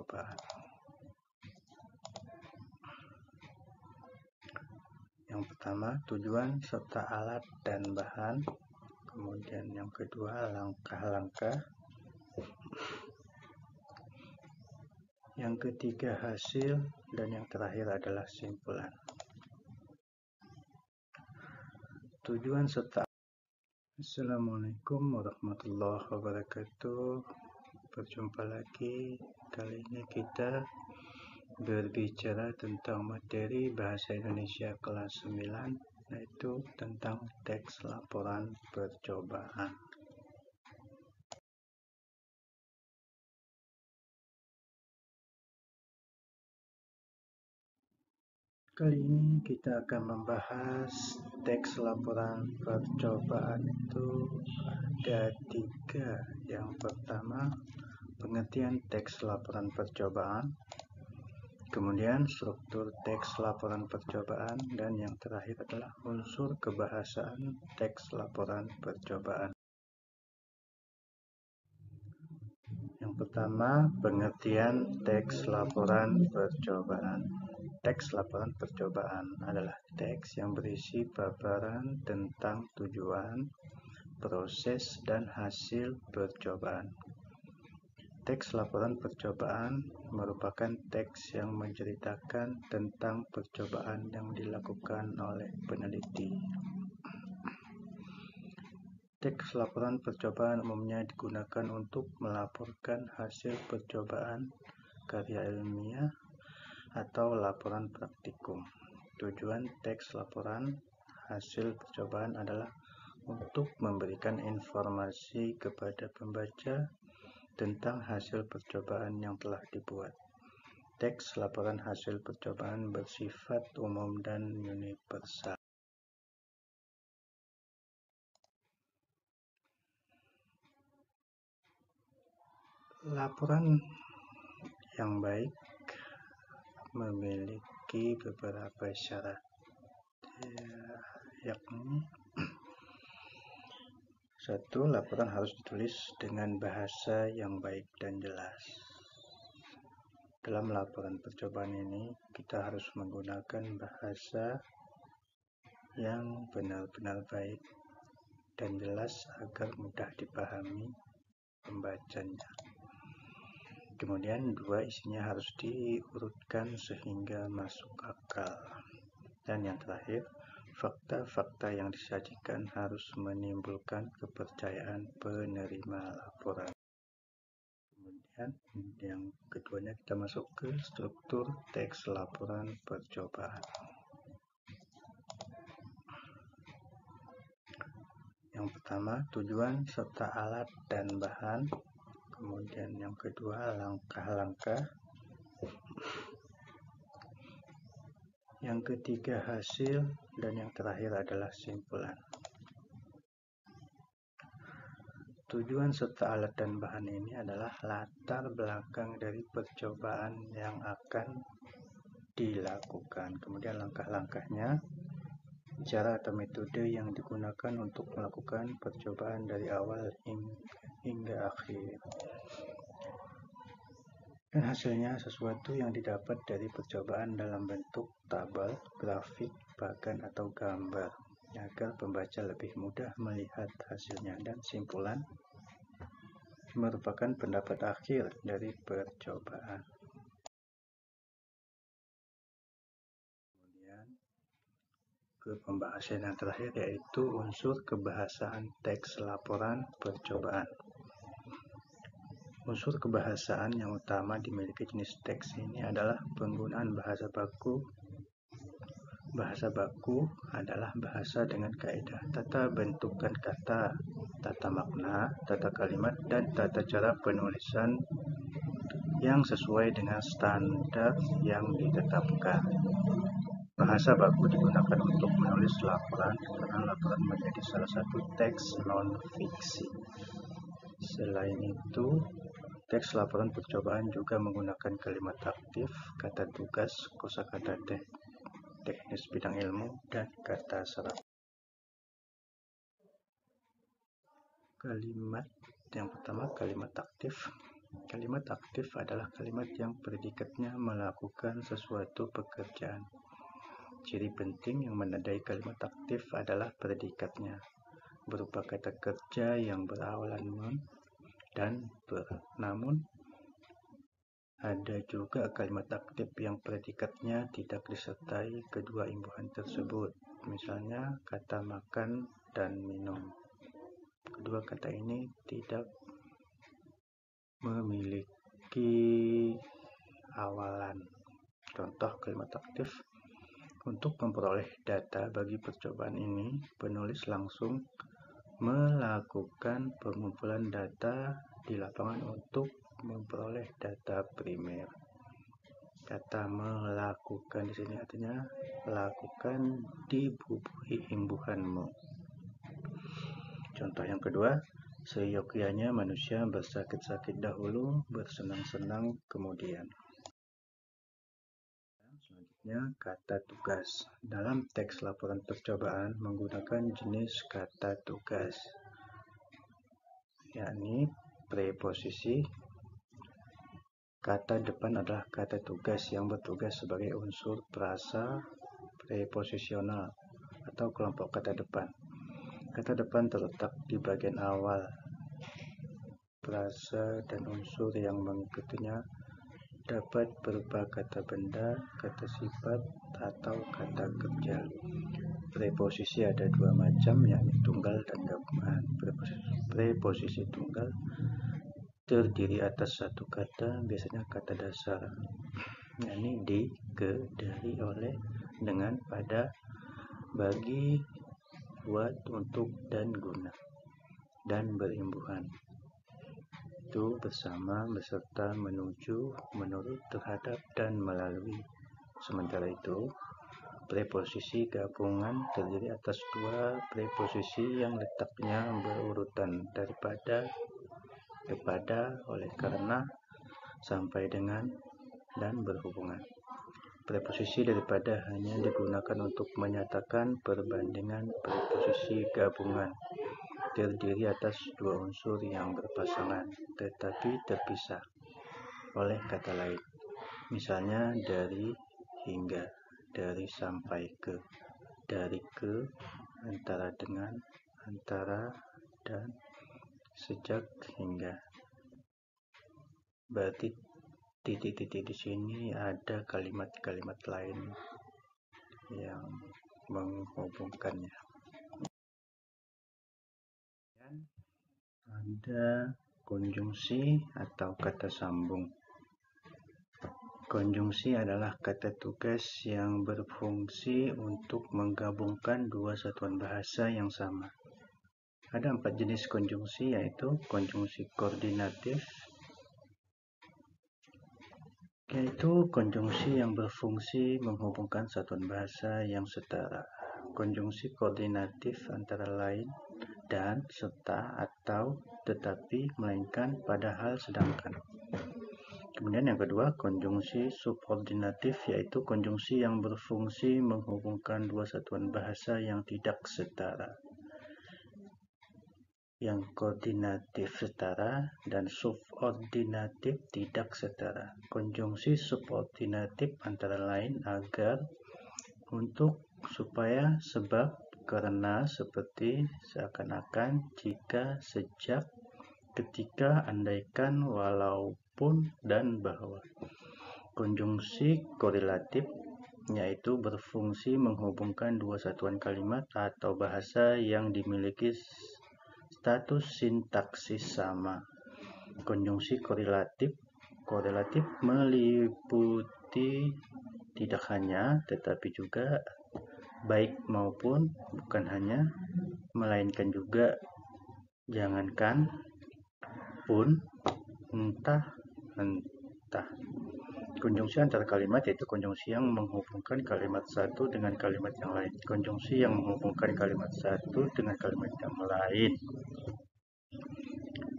percobaan. Yang pertama, tujuan serta alat dan bahan. Kemudian yang kedua, langkah-langkah. Yang ketiga, hasil. Dan yang terakhir adalah simpulan. Tujuan serta. Assalamualaikum warahmatullahi wabarakatuh. Berjumpa lagi. Kali ini kita berbicara tentang materi Bahasa Indonesia kelas 9, yaitu tentang teks laporan percobaan. Kali ini kita akan membahas teks laporan percobaan. Itu ada 3. Yang pertama, pengertian teks laporan percobaan. Kemudian struktur teks laporan percobaan, dan yang terakhir adalah unsur kebahasaan teks laporan percobaan. Yang pertama, pengertian teks laporan percobaan. Teks laporan percobaan adalah teks yang berisi paparan tentang tujuan, proses, dan hasil percobaan. Teks laporan percobaan merupakan teks yang menceritakan tentang percobaan yang dilakukan oleh peneliti. Teks laporan percobaan umumnya digunakan untuk melaporkan hasil percobaan, karya ilmiah, atau laporan praktikum. Tujuan teks laporan hasil percobaan adalah untuk memberikan informasi kepada pembaca tentang hasil percobaan yang telah dibuat. Teks laporan hasil percobaan bersifat umum dan universal. Laporan yang baik memiliki beberapa syarat, yakni 1. Laporan harus ditulis dengan bahasa yang baik dan jelas. Dalam laporan percobaan ini, kita harus menggunakan bahasa yang benar-benar baik dan jelas agar mudah dipahami pembacanya. Kemudian 2, isinya harus diurutkan sehingga masuk akal. Dan yang terakhir, fakta-fakta yang disajikan harus menimbulkan kepercayaan penerima laporan. Kemudian yang keduanya kita masuk ke struktur teks laporan percobaan. Yang pertama, tujuan serta alat dan bahan. Kemudian yang kedua, langkah-langkah. Yang ketiga, hasil. Dan yang terakhir adalah simpulan. Tujuan serta alat dan bahan ini adalah latar belakang dari percobaan yang akan dilakukan. Kemudian langkah-langkahnya, cara atau metode yang digunakan untuk melakukan percobaan dari awal hingga akhir. Dan hasilnya sesuatu yang didapat dari percobaan dalam bentuk tabel, grafik, bahkan atau gambar, agar pembaca lebih mudah melihat hasilnya. Dan simpulan merupakan pendapat akhir dari percobaan. Kemudian ke pembahasan yang terakhir, yaitu unsur kebahasaan teks laporan percobaan. Unsur kebahasaan yang utama dimiliki jenis teks ini adalah penggunaan bahasa baku. Bahasa baku adalah bahasa dengan kaidah tata bentukan kata, tata makna, tata kalimat, dan tata cara penulisan yang sesuai dengan standar yang ditetapkan. Bahasa baku digunakan untuk menulis laporan karena laporan menjadi salah satu teks non-fiksi. Selain itu, teks laporan percobaan juga menggunakan kalimat aktif, kata tugas, kosakata teknis bidang ilmu, dan kata syarat. Kalimat yang pertama, kalimat aktif. Kalimat aktif adalah kalimat yang predikatnya melakukan sesuatu pekerjaan. Ciri penting yang menandai kalimat aktif adalah predikatnya, berupa kata kerja yang berawalan non dan ber. Namun, ada juga kalimat aktif yang predikatnya tidak disertai kedua imbuhan tersebut, misalnya kata makan dan minum. Kedua kata ini tidak memiliki awalan. Contoh kalimat aktif. Untuk memperoleh data bagi percobaan ini, penulis langsung melakukan pengumpulan data di lapangan untuk memperoleh data primer. Kata melakukan di sini artinya lakukan dibubuhi imbuhanmu. Contoh yang kedua, seyogyanya manusia bersakit-sakit dahulu, bersenang-senang kemudian. Selanjutnya, kata tugas. Dalam teks laporan percobaan menggunakan jenis kata tugas, yakni preposisi. Kata depan adalah kata tugas yang bertugas sebagai unsur frasa preposisional atau kelompok kata depan. Kata depan terletak di bagian awal frasa dan unsur yang mengikutinya dapat berupa kata benda, kata sifat, atau kata kerja. Preposisi ada dua macam, yakni tunggal dan gabungan. Preposisi tunggal terdiri atas satu kata, biasanya kata dasar, yakni di, ke, dari, oleh, dengan, pada, bagi, buat, untuk, dan guna, dan berimbuhan. Itu bersama, beserta, menuju, menurut, terhadap, dan melalui. Sementara itu, preposisi gabungan terdiri atas dua preposisi yang letaknya berurutan daripada, kepada, oleh karena, sampai dengan, dan berhubungan. Preposisi daripada hanya digunakan untuk menyatakan perbandingan preposisi gabungan terdiri atas dua unsur yang berpasangan tetapi terpisah oleh kata lain. Misalnya dari hingga, dari sampai ke, dari ke, antara dengan, antara dan, sejak hingga. Berarti titik-titik di sini ada kalimat-kalimat lain yang menghubungkannya. Ada konjungsi atau kata sambung. Konjungsi adalah kata tugas yang berfungsi untuk menggabungkan dua satuan bahasa yang sama. Ada 4 jenis konjungsi, yaitu konjungsi koordinatif, yaitu konjungsi yang berfungsi menghubungkan satuan bahasa yang setara. Konjungsi koordinatif antara lain dan, serta, atau, tetapi, melainkan, padahal, sedangkan. Kemudian yang kedua, konjungsi subordinatif, yaitu konjungsi yang berfungsi menghubungkan dua satuan bahasa yang tidak setara. Yang koordinatif setara dan subordinatif tidak setara. Konjungsi subordinatif antara lain agar, untuk, supaya, sebab, karena, seperti, seakan-akan, jika, sejak, ketika, andaikan, walaupun, dan bahwa. Konjungsi korelatif yaitu berfungsi menghubungkan dua satuan kalimat atau bahasa yang dimiliki status sintaksis sama. Konjungsi korelatif meliputi tidak hanya tetapi juga, baik maupun, bukan hanya, melainkan juga, jangankan, pun, entah. Konjungsi antar kalimat yaitu konjungsi yang menghubungkan kalimat satu dengan kalimat yang lain. Konjungsi yang menghubungkan kalimat satu dengan kalimat yang lain.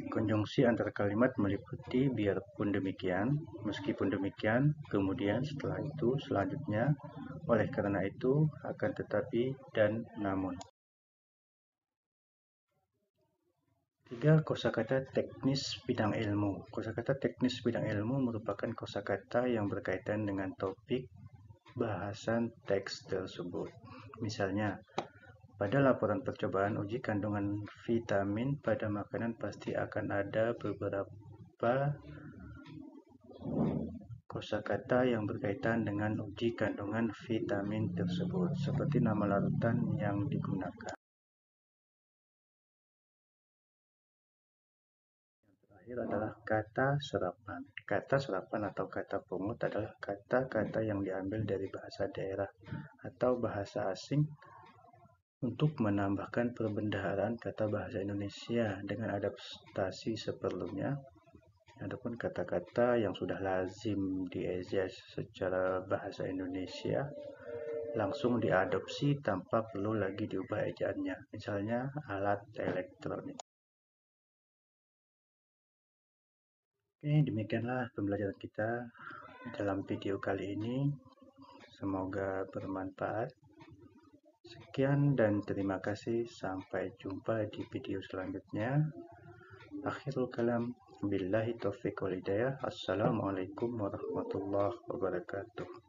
Konjungsi antar kalimat meliputi biarpun demikian, meskipun demikian, kemudian, setelah itu, selanjutnya, oleh karena itu, akan tetapi, dan namun. 3. Kosakata teknis bidang ilmu. Kosakata teknis bidang ilmu merupakan kosakata yang berkaitan dengan topik bahasan teks tersebut. Misalnya, pada laporan percobaan uji kandungan vitamin pada makanan pasti akan ada beberapa kosakata yang berkaitan dengan uji kandungan vitamin tersebut, seperti nama larutan yang digunakan. Terakhir adalah kata serapan. Kata serapan atau kata pungut adalah kata-kata yang diambil dari bahasa daerah atau bahasa asing untuk menambahkan perbendaharaan kata bahasa Indonesia dengan adaptasi seperlunya. Adapun kata-kata yang sudah lazim dieja secara bahasa Indonesia langsung diadopsi tanpa perlu lagi diubah ejaannya. Misalnya alat elektronik. Oke, demikianlah pembelajaran kita dalam video kali ini. Semoga bermanfaat. Sekian dan terima kasih. Sampai jumpa di video selanjutnya. Akhirul kalam. Billahi taufiq wal hidayah. Assalamualaikum warahmatullahi wabarakatuh.